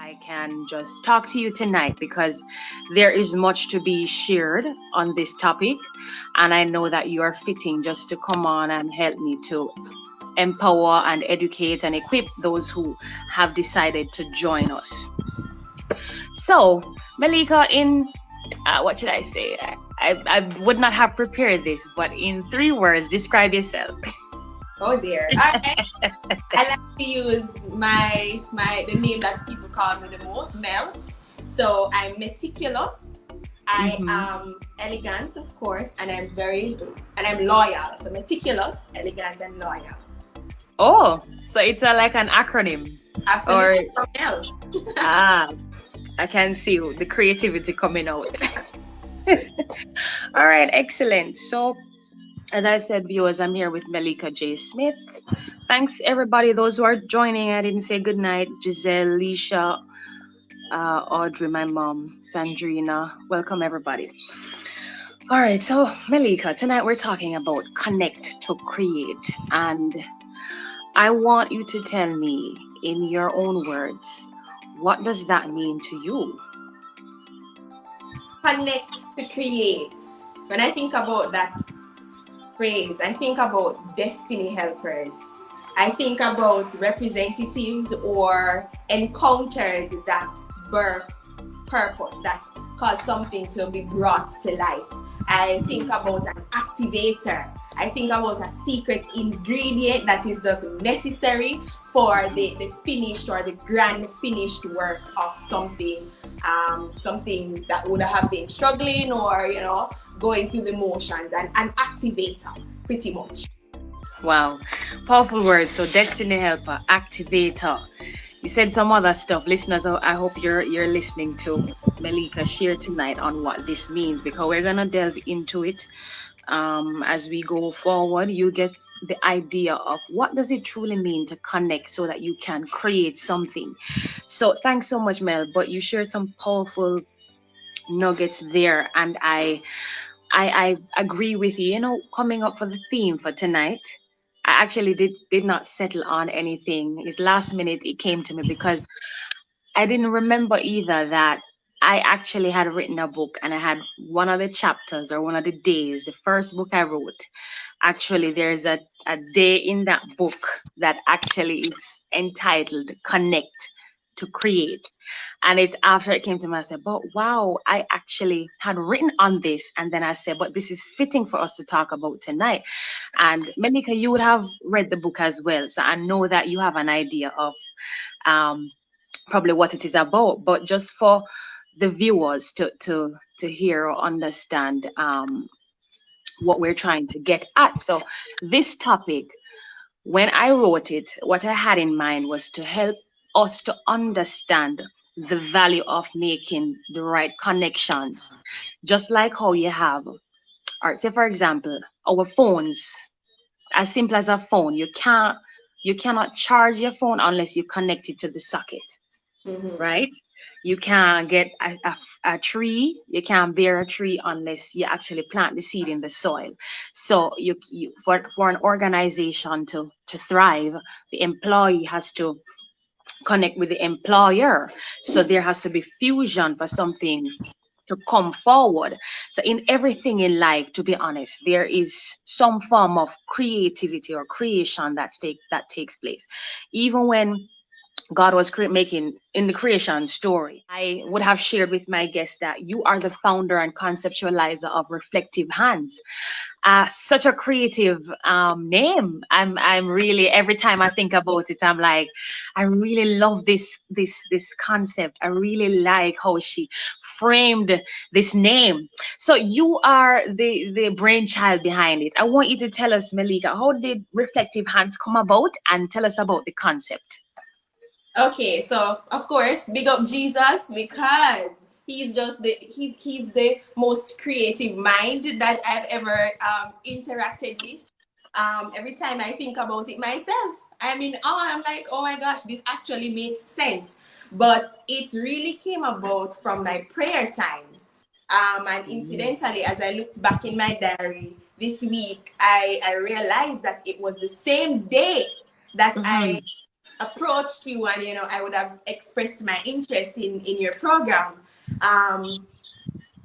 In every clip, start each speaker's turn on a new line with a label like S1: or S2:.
S1: I can just talk to you tonight because there is much to be shared on this topic. And I know that you are fitting just to come on and help me to empower and educate and equip those who have decided to join us. So, Melicha, in what should I say? I would not have prepared this, but in 3 words, describe yourself.
S2: Oh dear. All right. I like to use the name that people call me the most, Mel. So I'm meticulous. I am elegant, of course, and I'm loyal. So meticulous, elegant, and loyal.
S1: Oh, so it's like an acronym.
S2: Absolutely. Or Mel.
S1: I can see the creativity coming out. All right, excellent. So, as I said, viewers, I'm here with Melicha Smith. Thanks, everybody. Those who are joining, I didn't say goodnight. Giselle, Leisha, Audrey, my mom, Sandrina. Welcome, everybody. All right, so Melicha, tonight we're talking about connect to create. And I want you to tell me in your own words, what does that mean to you?
S2: Connect to create. When I think about that phrase, I think about destiny helpers. I think about representatives or encounters that birth purpose, that cause something to be brought to life. I think about an activator. I think about a secret ingredient that is just necessary for the finished or the grand finished work of something, something that would have been struggling or, going through the motions, and an activator, pretty much.
S1: Wow, powerful words. So destiny helper, activator. You said some other stuff. Listeners, I hope you're listening to Melicha share tonight on what this means, because we're gonna delve into it as we go forward. You get the idea of what does it truly mean to connect so that you can create something. So thanks so much, Mel. But you shared some powerful nuggets there, and I agree with you. Coming up for the theme for tonight, I actually did not settle on anything. It's last minute it came to me because I didn't remember either that I actually had written a book, and I had one of the chapters or one of the days, the first book I wrote. Actually, there's a day in that book that actually is entitled Connect to Create. And it's after it came to me, I said, but wow, I actually had written on this. And then I said, but this is fitting for us to talk about tonight. And Melicha, you would have read the book as well. So I know that you have an idea of probably what it is about, but just for the viewers to hear or understand what we're trying to get at. So this topic, when I wrote it, what I had in mind was to help us to understand the value of making the right connections. Just like how you have, or say for example, our phones, as simple as a phone, you cannot charge your phone unless you connect it to the socket. Right? You can't get a tree, you can't bear a tree unless you actually plant the seed in the soil. So you for an organization to thrive, the employee has to connect with the employer. So there has to be fusion for something to come forward. So in everything in life, to be honest, there is some form of creativity or creation that takes place. Even when God was making in the creation story, I would have shared with my guests that you are the founder and conceptualizer of Reflective Hands. Such a creative name. I'm really, every time I think about it, I'm like, I really love this concept. I really like how she framed this name. So you are the brainchild behind it. I want you to tell us, Melicha, how did Reflective Hands come about, and tell us about the concept.
S2: Okay, so of course, big up Jesus, because he's just he's the most creative mind that I've ever interacted with. Every time I think about it myself, I'm in awe. I'm like, oh my gosh, this actually makes sense. But it really came about from my prayer time. And incidentally, as I looked back in my diary this week, I realized that it was the same day that I approached you and, you know, I would have expressed my interest in your program,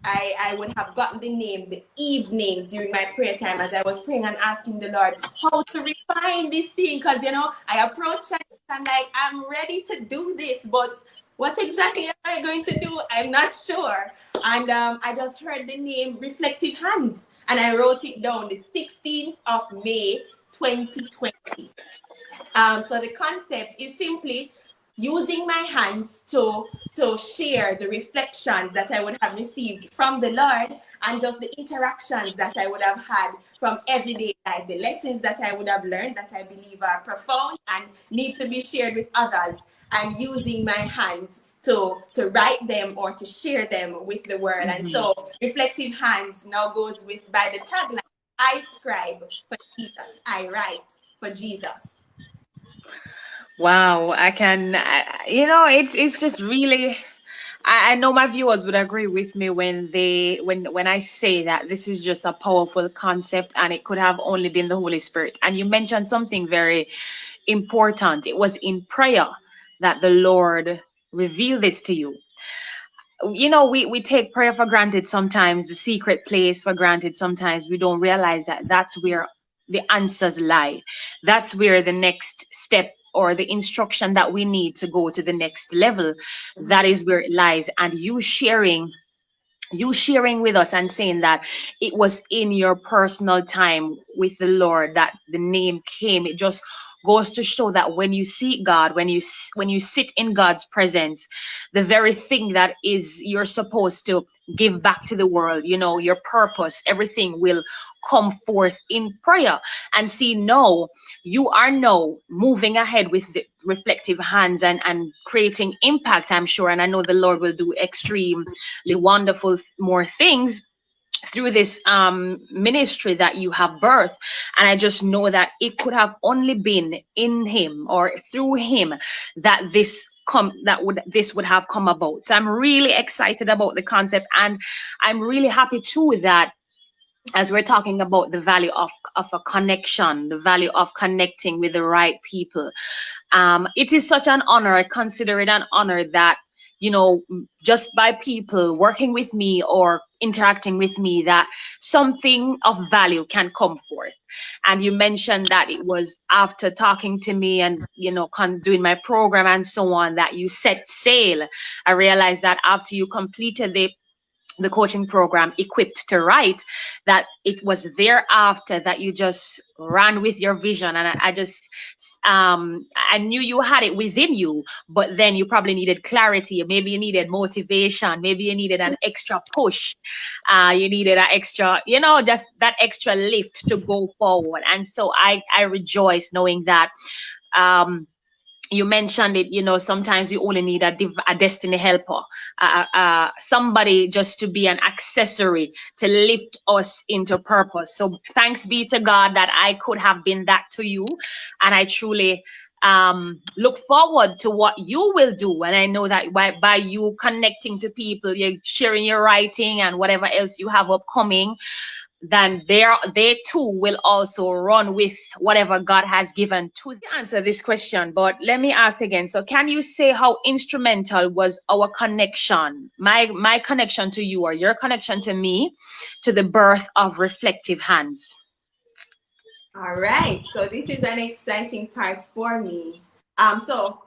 S2: I would have gotten the name the evening during my prayer time as I was praying and asking the Lord how to refine this thing. Because, you know, I approached Shanique, I'm like, I'm ready to do this, but what exactly am I going to do? I'm not sure. And I just heard the name Reflective Hands and I wrote it down the 16th of May, 2020. So the concept is simply using my hands to share the reflections that I would have received from the Lord and just the interactions that I would have had from everyday life, the lessons that I would have learned that I believe are profound and need to be shared with others. I'm using my hands to write them or to share them with the world. And so reflective hands now goes with by the tagline, I scribe for Jesus, I write for Jesus.
S1: Wow, you know, it's just really. I know my viewers would agree with me when I say that this is just a powerful concept and it could have only been the Holy Spirit. And you mentioned something very important. It was in prayer that the Lord revealed this to you. You know, we take prayer for granted sometimes, the secret place for granted sometimes. We don't realize that that's where the answers lie. That's where the next step or the instruction that we need to go to the next level, that is where it lies. And you sharing with us and saying that it was in your personal time with the Lord that the name came. It just goes to show that when you seek God, when you sit in God's presence, the very thing that is you're supposed to give back to the world, you know, your purpose, everything will come forth in prayer. And see, no, you are now moving ahead with the reflective hands and creating impact, I'm sure. And I know the Lord will do extremely wonderful more things through this ministry that you have birthed. And I just know that it could have only been in him or through him that this would have come about. So I'm really excited about the concept, and I'm really happy too that as we're talking about the value of a connection, the value of connecting with the right people, it is such an honor. I consider it an honor that, you know, just by people working with me or interacting with me, that something of value can come forth. And you mentioned that it was after talking to me and, you know, doing my program and so on, that you set sail. I realized that after you completed the coaching program Equipped to Write, that it was thereafter that you just ran with your vision. And I just I knew you had it within you, but then you probably needed clarity, maybe you needed motivation, maybe you needed an extra push, you needed an extra, you know, just that extra lift to go forward. And so I rejoice knowing that you mentioned it, you know, sometimes you only need a destiny helper, somebody just to be an accessory to lift us into purpose. So thanks be to God that I could have been that to you. And I truly look forward to what you will do. And I know that by you connecting to people, you're sharing your writing and whatever else you have upcoming, then they too will also run with whatever God has given to them. Answer this question, but let me ask again. So can you say how instrumental was our connection, my connection to you or your connection to me, to the birth of Reflective Hands?
S2: All right, so this is an exciting part for me. So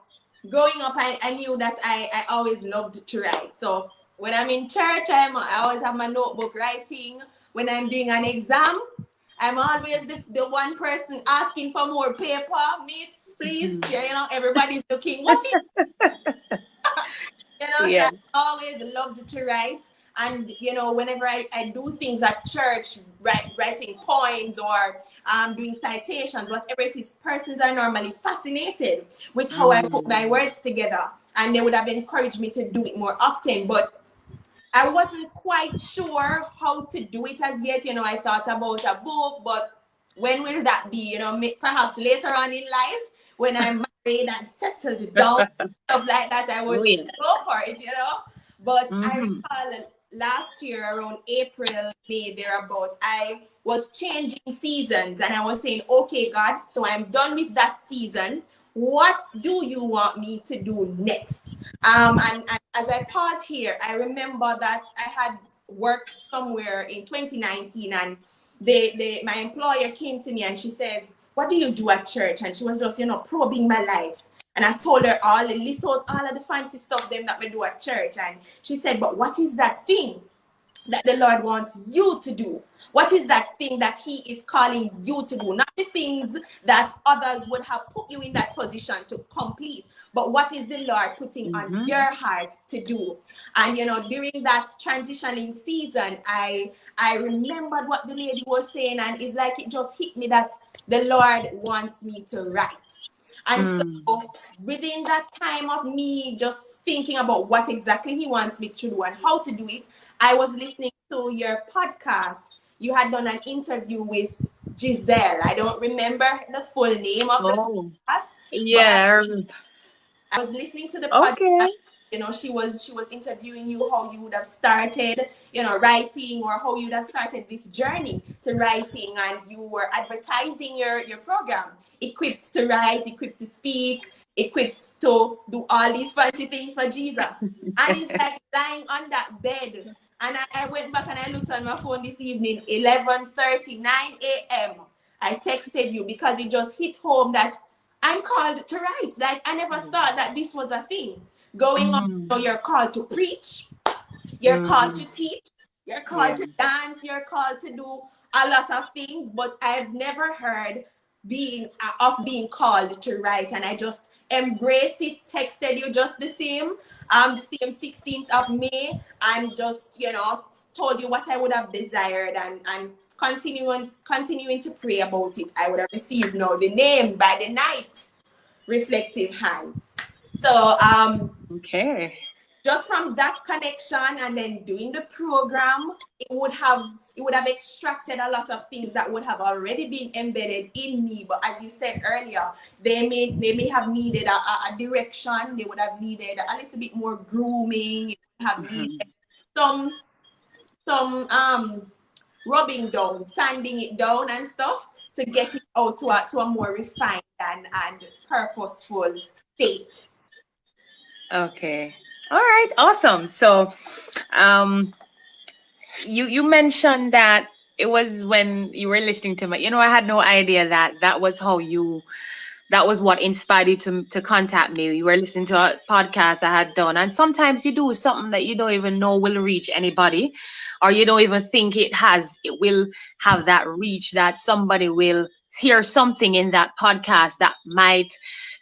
S2: growing up, I knew that I always loved to write. So when I'm in church, I always have my notebook writing. When I'm doing an exam, I'm always the one person asking for more paper. Miss, please, you know, everybody's looking. What is you know, so
S1: Yeah.
S2: I always loved to write. And, you know, whenever I do things at church, writing poems or doing citations, whatever it is, persons are normally fascinated with how I put my words together. And they would have encouraged me to do it more often. But I wasn't quite sure how to do it as yet. You know, I thought about a book, but when will that be? You know, perhaps later on in life, when I'm married and settled down, stuff like that, I would
S1: Oh, yeah.
S2: go for it, you know. But I
S1: Mm-hmm.
S2: recall last year around April, May, thereabout, I was changing seasons and I was saying, okay, God, so I'm done with that season. what do you want me to do next? And as I pause here, I remember that I had worked somewhere in 2019, and my employer came to me and she says, what do you do at church? And she was just, probing my life. And I told her list out all of the fancy stuff them that we do at church. And she said, but what is that thing that the Lord wants you to do? What is that thing that he is calling you to do? Not the things that others would have put you in that position to complete, but what is the Lord putting on your heart to do? And, during that transitioning season, I remembered what the lady was saying, and it's like it just hit me that the Lord wants me to write. And so within that time of me just thinking about what exactly he wants me to do and how to do it, I was listening to your podcast. You had done an interview with Giselle. I don't remember the full name of the podcast, but
S1: Yeah.
S2: I was listening to the
S1: Okay.
S2: podcast. She was interviewing you, how you would have started, writing, or how you would have started this journey to writing, and you were advertising your program, equipped to write, equipped to speak, equipped to do all these fancy things for Jesus. And it's like lying on that bed. And I went back and I looked on my phone this evening, 11:39 a.m. I texted you because it just hit home that I'm called to write. Like, I never thought that this was a thing. Going on, you're called to preach, you're called to teach, you're called to dance, you're called to do a lot of things, but I've never heard of being called to write. And I just embraced it, texted you just the same, the same 16th of May, and just, told you what I would have desired, and continuing to pray about it. I would have received now the name by the night, Reflective Hands. So
S1: Okay.
S2: just from that connection and then doing the program, it would have extracted a lot of things that would have already been embedded in me. But as you said earlier, they may have needed a direction. They would have needed a little bit more grooming. It would have needed some rubbing down, sanding it down and stuff to get it out to a more refined and purposeful state.
S1: Okay. All right. Awesome. So, um, you mentioned that it was when you were listening to me. I had no idea that that was what inspired you to contact me. You were listening to a podcast I had done, and sometimes you do something that you don't even know will reach anybody, or you don't even think it will have that reach, that somebody will hear something in that podcast that might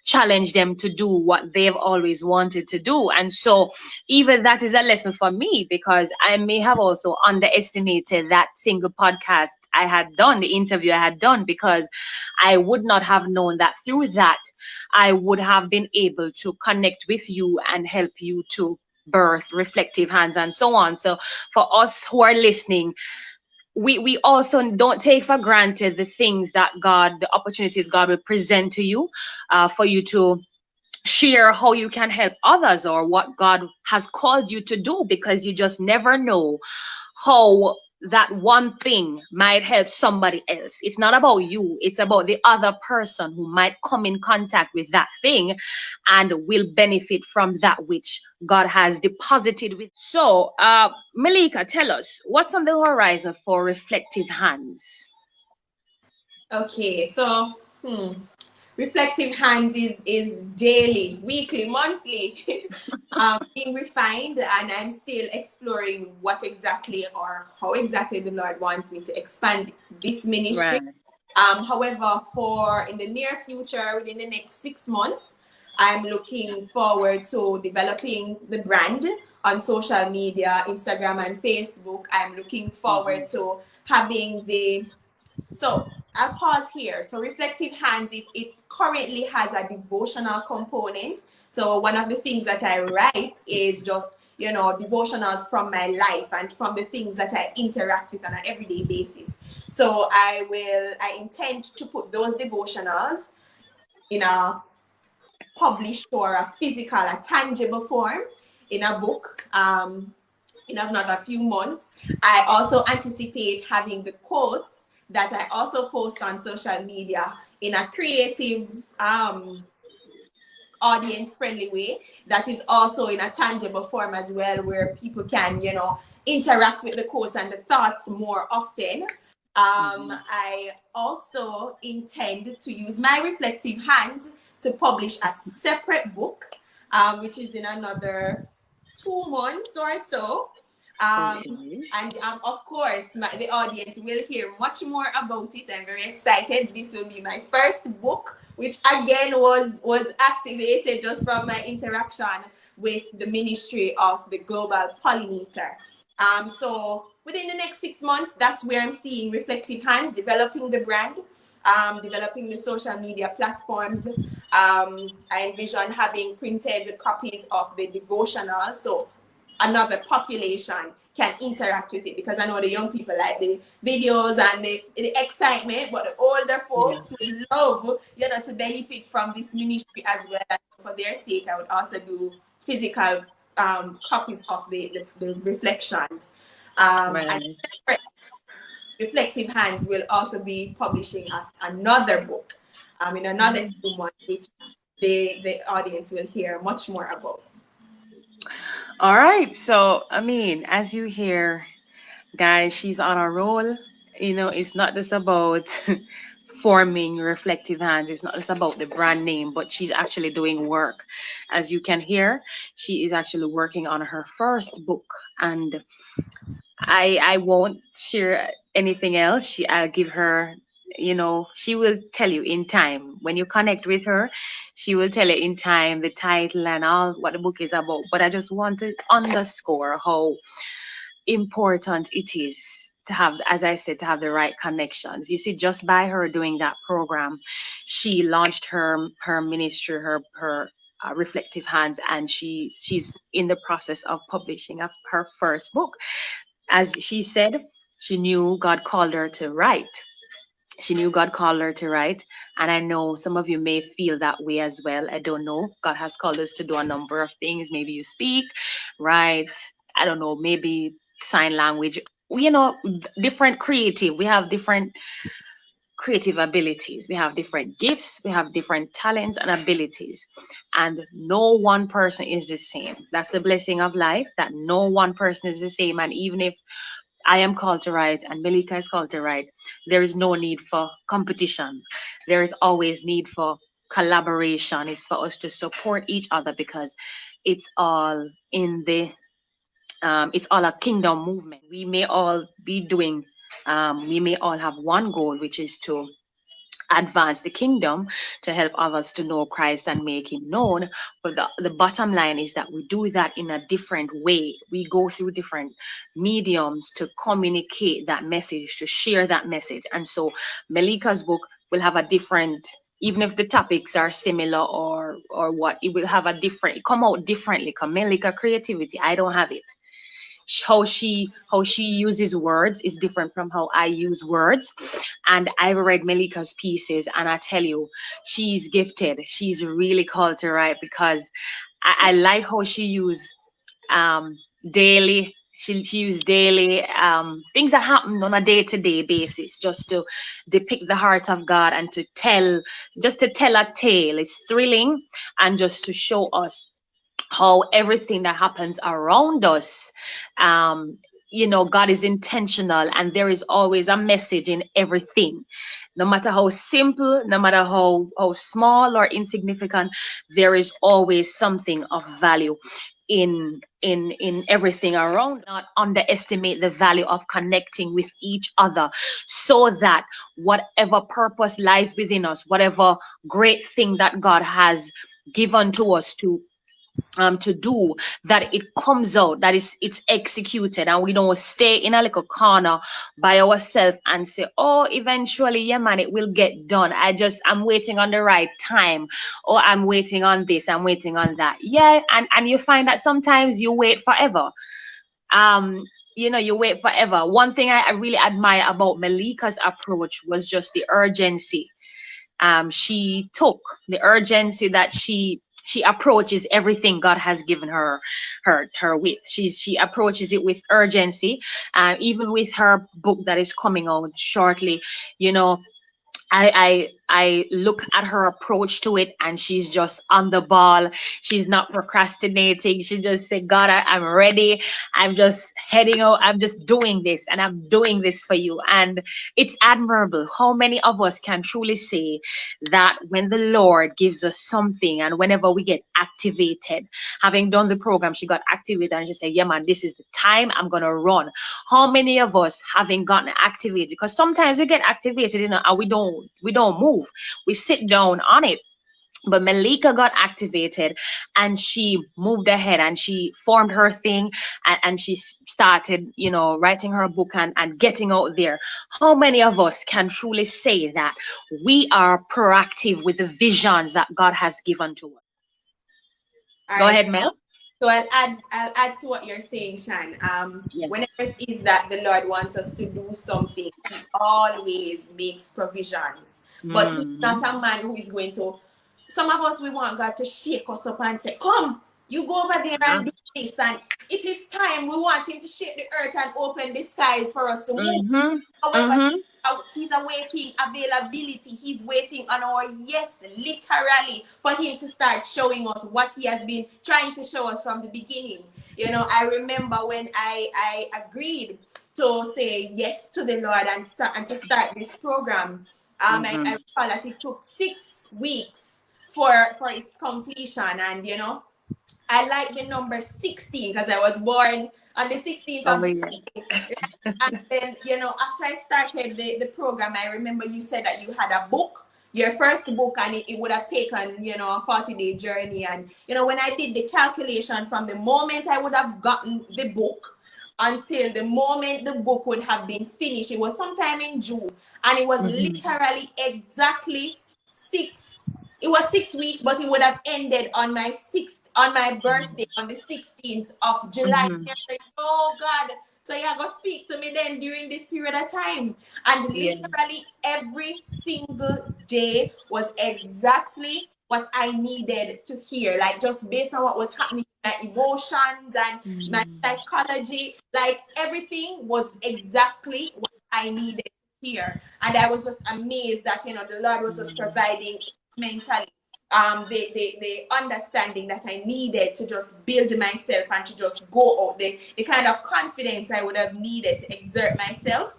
S1: challenge them to do what they've always wanted to do. And so even that is a lesson for me, because I may have also underestimated that single podcast I had done, the interview I had done, because I would not have known that through that I would have been able to connect with you and help you to birth reflective hands and so on. So for us who are listening, we also don't take for granted the things that the opportunities God will present to you, for you to share how you can help others or what God has called you to do, because you just never know how that one thing might help somebody else. It's not about you, it's about the other person who might come in contact with that thing and will benefit from that which God has deposited with. So, Melicha, tell us what's on the horizon for reflective hands.
S2: Okay, so Reflective Hands is daily, weekly, monthly, being refined, and I'm still exploring what exactly or how exactly the Lord wants me to expand this ministry.
S1: Right.
S2: However, for in the near future, within the next 6 months, I'm looking forward to developing the brand on social media, Instagram and Facebook. I'm looking forward to having so I'll pause here. So Reflective Hands, it currently has a devotional component. So one of the things that I write is just, devotionals from my life and from the things that I interact with on an everyday basis. So I intend to put those devotionals in a published or a physical, a tangible form in a book. In another few months. I also anticipate having the quotes that I also post on social media in a creative audience friendly way that is also in a tangible form as well, where people can, interact with the course and the thoughts more often.
S1: Mhm.
S2: I also intend to use my reflective hand to publish a separate book, which is in another 2 months or so. Um,
S1: Okay.
S2: and of course, the audience will hear much more about it. I'm very excited. This will be my first book, which again was activated just from my interaction with the ministry of the Global Pollinator. So within the next 6 months, that's where I'm seeing Reflective Hands developing the brand, developing the social media platforms. I envision having printed copies of the devotional, so another population can interact with it, because I know the young people like the videos and the excitement, but the older
S1: Yeah.
S2: folks would love, to benefit from this ministry as well. And for their sake, I would also do physical copies of the reflections. And
S1: Right.
S2: separate Reflective Hands will also be publishing us another book in another 2 months, which the audience will hear much more about.
S1: All right. So, I mean, as you hear, guys, she's on a roll. It's not just about forming reflective hands. It's not just about the brand name, but she's actually doing work. As you can hear, she is actually working on her first book, and I won't share anything else. I'll give her. She will tell you in time. When you connect with her, she will tell you in time the title and all what the book is about. But I just want to underscore how important it is to have, as I said, to have the right connections. You see, just by her doing that program, she launched her ministry, her reflective hands, and she's in the process of publishing her first book. As she said, she knew God called her to write. She knew God called her to write. And I know some of you may feel that way as well. I don't know. God has called us to do a number of things. Maybe you speak, write, I don't know, maybe sign language. Different creative. We have different creative abilities. We have different gifts. We have different talents and abilities. And no one person is the same. That's the blessing of life, that no one person is the same. And even if I am called to write and Melicha is called to write, there is no need for competition. There is always need for collaboration. It's for us to support each other, because it's all in it's all a kingdom movement. We may all have one goal, which is to advance the kingdom, to help others to know Christ and make him known. But the bottom line is that we do that in a different way. We go through different mediums to communicate that message, to share that message. And so Melicha's book will have a different, even if the topics are similar or what, it will have a different, come out differently. Because Melicha creativity, I don't have it. How she uses words is different from how I use words. And I've read Melicha's pieces, and I tell you, she's gifted. She's really called to write, because I like how she used um daily. She used daily things that happen on a day-to-day basis, just to depict the heart of God, and to tell a tale. It's thrilling, and just to show us how everything that happens around us, um God is intentional, and there is always a message in everything. No matter how simple, no matter how small or insignificant, there is always something of value in everything around. Not underestimate the value of connecting with each other, so that whatever purpose lies within us, whatever great thing that God has given to us to do, that it comes out, that it's executed, and we don't stay in a little corner by ourselves and say, oh, eventually, yeah man, it will get done. I'm waiting on the right time, or I'm waiting on this, I'm waiting on that. Yeah, and you find that sometimes you wait forever. um you wait forever. One thing I really admire about Melicha's approach was just the urgency. She took the urgency that she approaches everything God has given her with. She approaches it with urgency. Even with her book that is coming out shortly, you know, I look at her approach to it, and she's just on the ball. She's not procrastinating. She just said, God, I'm ready. I'm just heading out. I'm just doing this, and I'm doing this for you. And it's admirable how many of us can truly say that when the Lord gives us something, and whenever we get activated, having done the program, she got activated and she said, yeah, man, this is the time I'm going to run. How many of us having gotten activated? Because sometimes we get activated, and we don't move. We sit down on it. But Malika got activated, and she moved ahead, and she formed her thing, and she started, writing her book, and getting out there. How many of us can truly say that we are proactive with the visions that God has given to us?
S2: All
S1: Go
S2: right.
S1: ahead, Mel.
S2: So I'll add to what you're saying, Shan.
S1: Yeah.
S2: Whenever it is that the Lord wants us to do something, He always makes provisions. But He's not
S1: Mm-hmm.
S2: a man who is going to. Some of us, we want God to shake us up and say, "Come, you go over there and do this." And it is time. We want Him to shake the earth and open the skies for us to move.
S1: Mm-hmm.
S2: However,
S1: Mm-hmm.
S2: he's awaiting availability. He's waiting on our yes, literally, for him to start showing us what he has been trying to show us from the beginning. I remember when I agreed to say yes to the Lord and to start this program. I
S1: Mm-hmm.
S2: recall that it took 6 weeks for its completion, and I like the number 16 because I was born on the 16th
S1: Oh
S2: of
S1: yeah.
S2: July. And then, after I started the program, I remember you said that you had a book, your first book, and it would have taken, a 40-day journey. And, when I did the calculation from the moment I would have gotten the book until the moment the book would have been finished, it was sometime in June. And it was
S1: Mm-hmm.
S2: literally exactly six it was 6 weeks, but it would have ended on my birthday on the 16th of July.
S1: Mm-hmm.
S2: And I said, oh God. So you're gonna speak to me then during this period of time. And
S1: Yeah.
S2: literally every single day was exactly what I needed to hear. Like just based on what was happening, my emotions and my
S1: Mm-hmm.
S2: psychology, like everything was exactly what I needed to hear. And I was just amazed that the Lord was just providing mentally the understanding that I needed to just build myself and to just go out, the kind of confidence I would have needed to exert myself.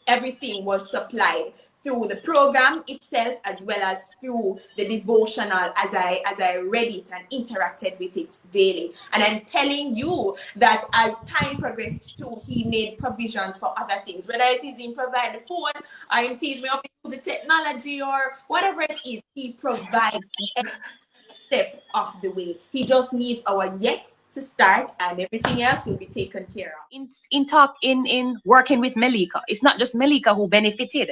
S2: Everything was supplied through the program itself as well as through the devotional as I read it and interacted with it daily. And I'm telling you that as time progressed too, he made provisions for other things, whether it is in provide the phone or in teach me how to use the technology or whatever it is. He provides every step of the way. He just needs our yes to start, and everything else will be taken care of.
S1: In working with Melika, it's not just Melika who benefited.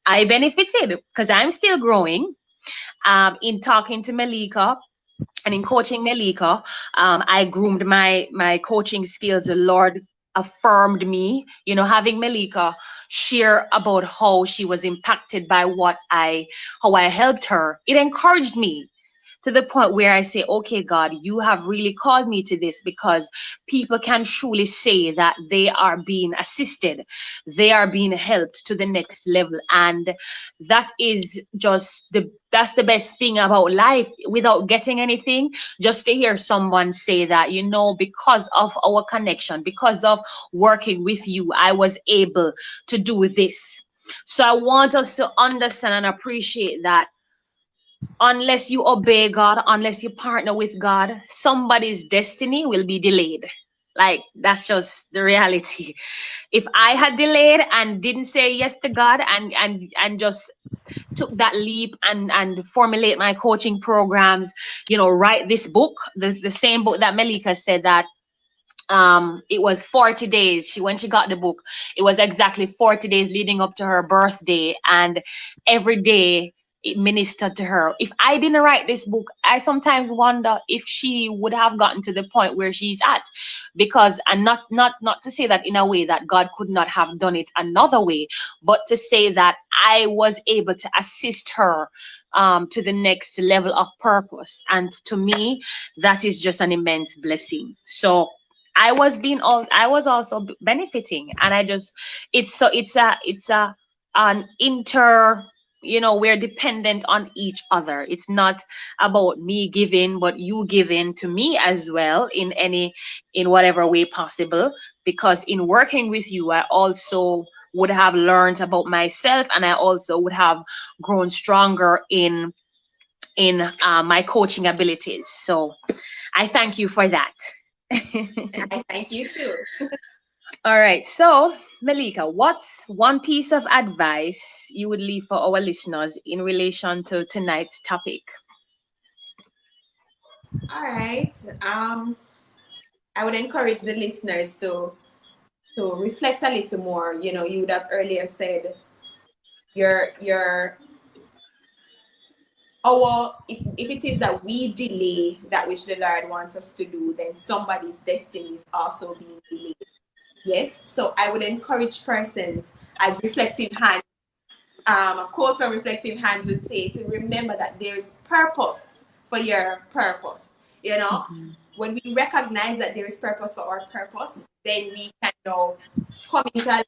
S1: I benefited because I'm still growing. In talking to Melika and in coaching Melika, I groomed my coaching skills. The Lord affirmed me, having Melika share about how she was impacted by how I helped her. It encouraged me to the point where I say, okay, God, you have really called me to this, because people can truly say that they are being assisted, they are being helped to the next level. And that's the best thing about life, without getting anything, just to hear someone say that, because of our connection, because of working with you, I was able to do this. So I want us to understand and appreciate that unless you obey God, unless you partner with God, somebody's destiny will be delayed. Like, that's just the reality. If I had delayed and didn't say yes to God, and just took that leap and formulate my coaching programs, write this book, the same book that Melika said that it was 40 days. When she got the book, it was exactly 40 days leading up to her birthday, and every day it ministered to her. If I didn't write this book, I sometimes wonder if she would have gotten to the point where she's at. Because, and not to say that in a way that God could not have done it another way, but to say that I was able to assist her to the next level of purpose. And to me, that is just an immense blessing. So I was also benefiting. And I just, it's a an inter, we're dependent on each other. It's not about me giving, but you giving to me as well in whatever way possible. Because in working with you, I also would have learned about myself, and I also would have grown stronger in my coaching abilities. So I thank you for that.
S2: I thank you too.
S1: All right. So, Melika, what's one piece of advice you would leave for our listeners in relation to tonight's topic?
S2: All right. I would encourage the listeners to reflect a little more. You know, you would have earlier said your our if it is that we delay that which the Lord wants us to do, then somebody's destiny is also being delayed. Yes. So I would encourage persons as reflective hands. A quote from Reflective Hands would say to remember that there's purpose for your purpose. You know,
S1: Mhm.
S2: when we recognize that there is purpose for our purpose, then we can now come into a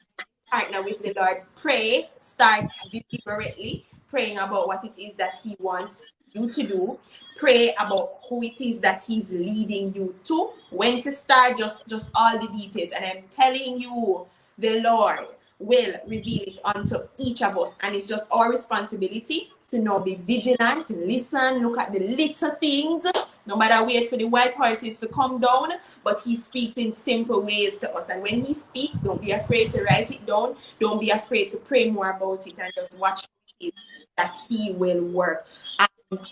S2: partner with the Lord, pray, start deliberately praying about what it is that He wants you to do. Pray about who it is that He's leading you to, when to start, just all the details. And I'm telling you, the Lord will reveal it unto each of us. And it's just our responsibility to now be vigilant, listen, look at the little things, no matter wait for the white horses to come down, but He speaks in simple ways to us. And when He speaks, don't be afraid to write it down. Don't be afraid to pray more about it and just watch it that He will work. And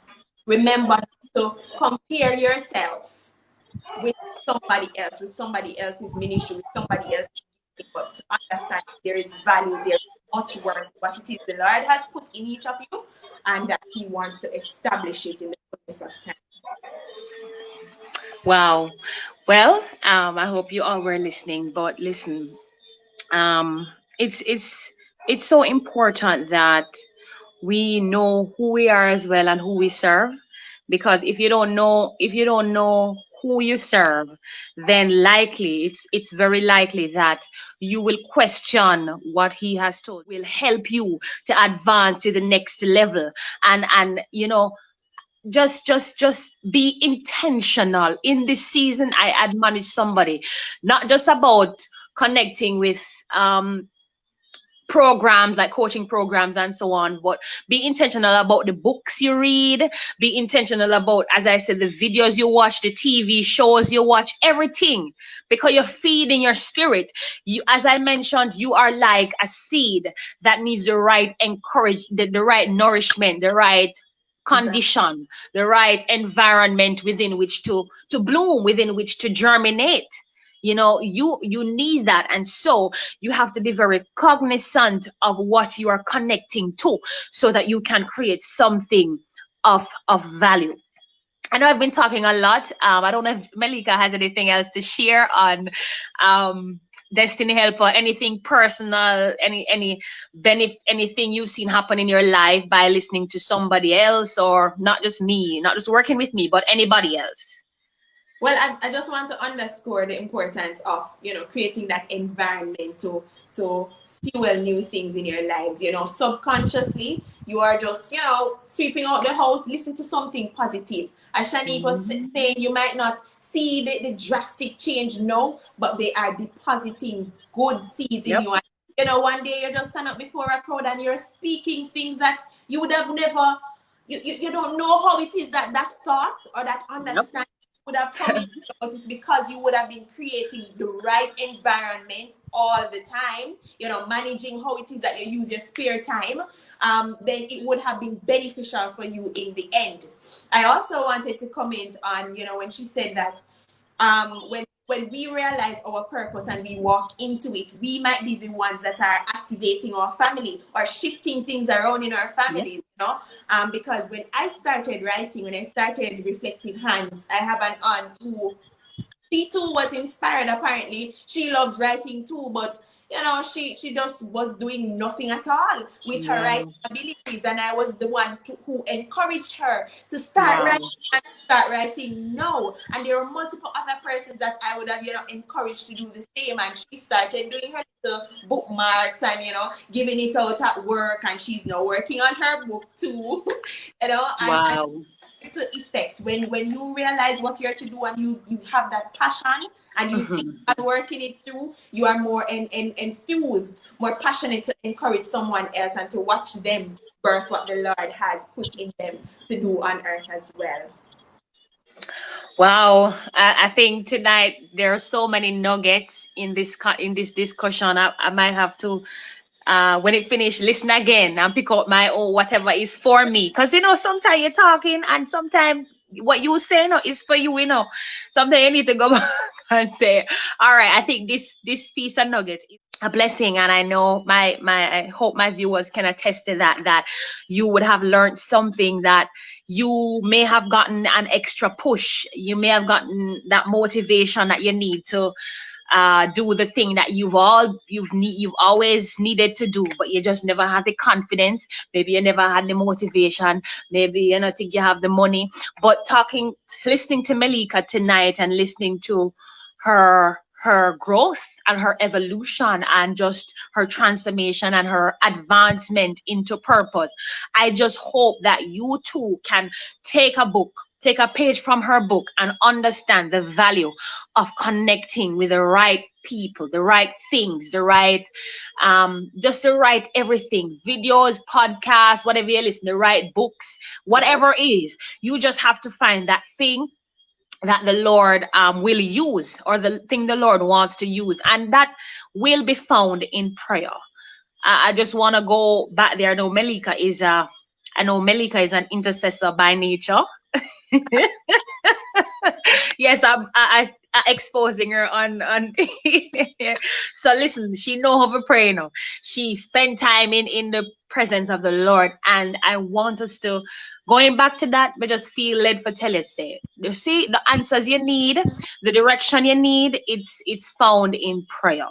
S2: remember to compare yourself with somebody else, with somebody else's ministry, with somebody else's gifting, but to understand there is value, there is much worth what it is the Lord has put in each of you, and that He wants to establish it in the fullness of time.
S1: Wow. Well, I hope you all were listening. But listen, um, it's so important that we know who we are as well and who we serve, because if you don't know who you serve, then likely it's very likely that you will question what He has told will help you to advance to the next level. And just be intentional in this season. I admonish somebody, not just about connecting with um programs like coaching programs and so on, but be intentional about the books you read. Be intentional about, as I said, the videos you watch, the TV shows you watch, everything, because you're feeding your spirit. You, as I mentioned, you are like a seed that needs the right the right nourishment, the right
S2: Exactly.
S1: condition, the right environment within which to bloom, within which to germinate. You need that. And so you have to be very cognizant of what you are connecting to, so that you can create something of value. I know I've been talking a lot. I don't know if Melika has anything else to share on um, Destiny Helper, anything personal, any benefit, anything you've seen happen in your life by listening to somebody else, or not just me, not just working with me, but anybody else.
S2: Well, I just want to underscore the importance of, creating that environment to fuel new things in your lives. Subconsciously, you are just, sweeping out the house, listen to something positive. As Shanique was
S1: Mhm.
S2: saying, you might not see the drastic change now, but they are depositing good seeds in
S1: Yep.
S2: you. And, one day you just stand up before a crowd and you're speaking things that you would have never, you don't know how it is that that thought or that
S1: Yep.
S2: understanding would have come in, but it's because you would have been creating the right environment all the time, managing how it is that you use your spare time. Then it would have been beneficial for you in the end. I also wanted to comment on, when she said that when we realize our purpose and we walk into it, we might be the ones that are activating our family or shifting things around in our
S1: Yep.
S2: families. Because when I started writing, when I started Reflective Hands, I have an aunt who she too was inspired. Apparently she loves writing too, but she just was doing nothing at all with her
S1: Yeah.
S2: writing abilities, and I was the one who encouraged her to
S1: Wow.
S2: start writing now. And there were multiple other persons that I would have, encouraged to do the same. And she started doing her little bookmarks and, giving it out at work. And she's now working on her book too. And
S1: Wow.
S2: ripple effect when you realize what you're to do, and you have that passion, and you see
S1: Mhm.
S2: God working it through, you are more enthused, more passionate to encourage someone else and to watch them birth what the Lord has put in them to do on earth as well.
S1: Wow, I think tonight there are so many nuggets in in this discussion. I might have to when it finish, listen again and pick up my own whatever is for me. Because sometimes you're talking and sometimes what you say is for you. Sometimes you need to go back and say, all right, I think this piece of nugget is a blessing. And I know I hope my viewers can attest to that you would have learned something, that you may have gotten an extra push. You may have gotten that motivation that you need to do the thing that you've always needed to do, but you just never had the confidence. Maybe you never had the motivation. Maybe you don't think you have the money. But listening to Melicha tonight and listening to her growth and her evolution and just her transformation and her advancement into purpose, I just hope that you too can take a page from her book and understand the value of connecting with the right people, the right things, the right just the right everything, videos, podcasts, whatever you listen, the right books,
S2: Yes.
S1: whatever it is. You just have to find that thing that the Lord will use, or the thing the Lord wants to use, and that will be found in prayer. I just want to go back there. I know Melika is an intercessor by nature. Yes, I exposing her on. So listen, she know how to pray now. She spent time in the presence of the Lord, and I want us to going back to that. But just feel led for tell you, say you see the answers you need, the direction you need. It's found in prayer.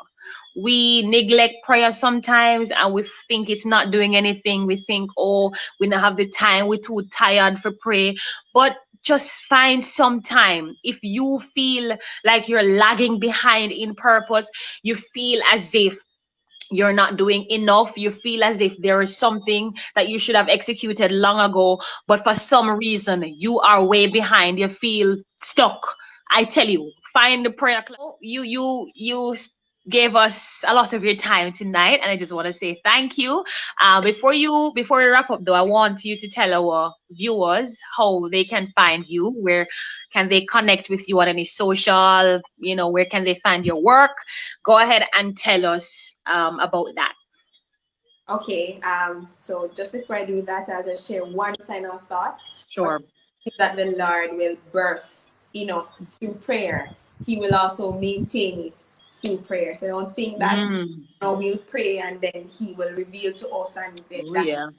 S1: We neglect prayer sometimes, and we think it's not doing anything. We think, oh, we don't have the time. We're too tired for pray, but just find some time. If you feel like you're lagging behind in purpose, you feel as if you're not doing enough, you feel as if there is something that you should have executed long ago, but for some reason you are way behind, you feel stuck, I tell you, find the prayer you gave us a lot of your time tonight, and I just want to say thank you. Before we wrap up though, I want you to tell our viewers how they can find you. Where can they connect with you on any social, where can they find your work? Go ahead and tell us about that.
S2: Okay. So just before I do that, I'll just share one final thought. What
S1: Sure.
S2: that the Lord will birth in us through prayer, He will also maintain it through prayer. So don't think that
S1: Mm.
S2: we'll pray and then He will reveal to us, and then
S1: Oh,
S2: that's
S1: yeah.
S2: we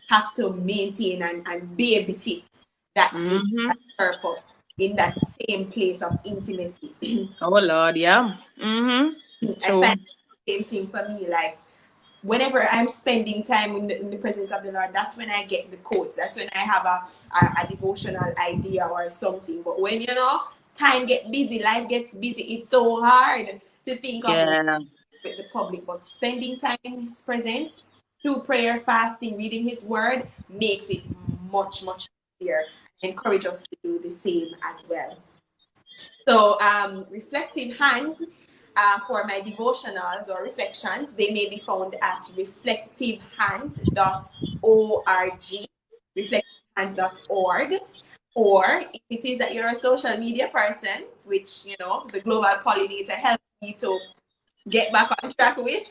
S2: have to maintain and babysit that gift,
S1: Mm-hmm.
S2: that purpose in that same place of intimacy.
S1: Oh, Lord, yeah. Mm-hmm.
S2: I find
S1: True.
S2: the same thing for me. Like whenever I'm spending time in the presence of the Lord, that's when I get the quotes. That's when I have a devotional idea or something. But when time get busy, life gets busy, it's so hard to think of
S1: Yeah.
S2: with the public. But spending time in His presence through prayer, fasting, reading His Word makes it much much easier. I encourage us to do the same as well. So, reflective hands for my devotionals or reflections, they may be found at reflectivehands.org, reflectivehands.org. Or if it is that you're a social media person, which, the Global Pollinator helps me to get back on track with,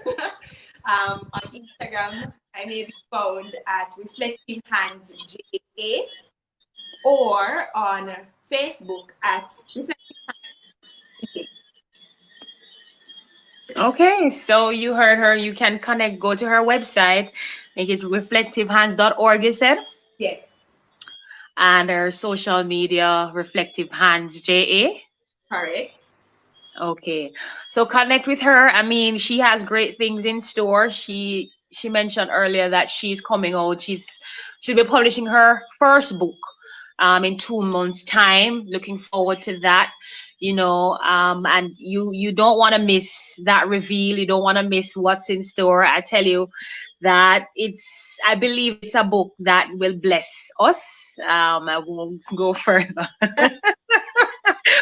S2: on Instagram, I may be found at Reflective Hands JA, or on Facebook at Reflective.
S1: Okay, so you heard her. You can connect, go to her website, make it reflectivehands.org, you said,
S2: Yes,
S1: and her social media, Reflective Hands JA.
S2: correct.
S1: Okay. So connect with her. I mean, she has great things in store. She mentioned earlier that she's coming out. She'll be publishing her first book in 2 months' time. Looking forward to that. And you don't want to miss that reveal. You don't want to miss what's in store. I tell you that I believe it's a book that will bless us. I won't go further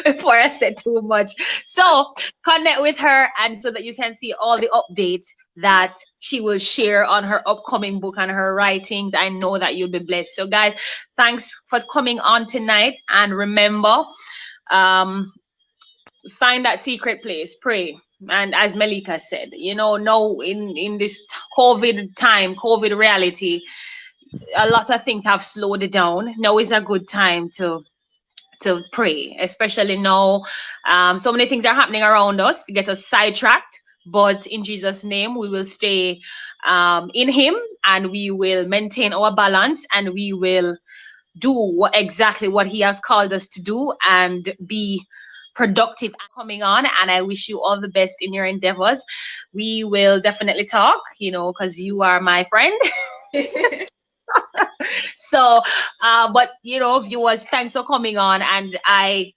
S1: before I said too much. So connect with her, and so that you can see all the updates that she will share on her upcoming book and her writings. I know that you'll be blessed. So guys, thanks for coming on tonight. And remember, um, find that secret place, pray. And as Melicha said, now in this COVID time, COVID reality, a lot of things have slowed down. Now is a good time to pray, especially now. So many things are happening around us to get us sidetracked. But in Jesus' name, we will stay in Him, and we will maintain our balance, and we will do exactly what He has called us to do and be productive coming on. And I wish you all the best in your endeavors. We will definitely talk, because you are my friend. So, but viewers, thanks for coming on, and I'm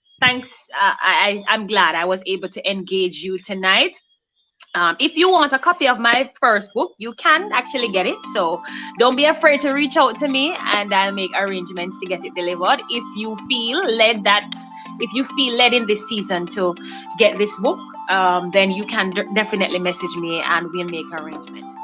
S1: glad I was able to engage you tonight. If you want a copy of my first book, you can actually get it. So don't be afraid to reach out to me, and I'll make arrangements to get it delivered. If you feel led in this season to get this book, then you can definitely message me, and we'll make arrangements.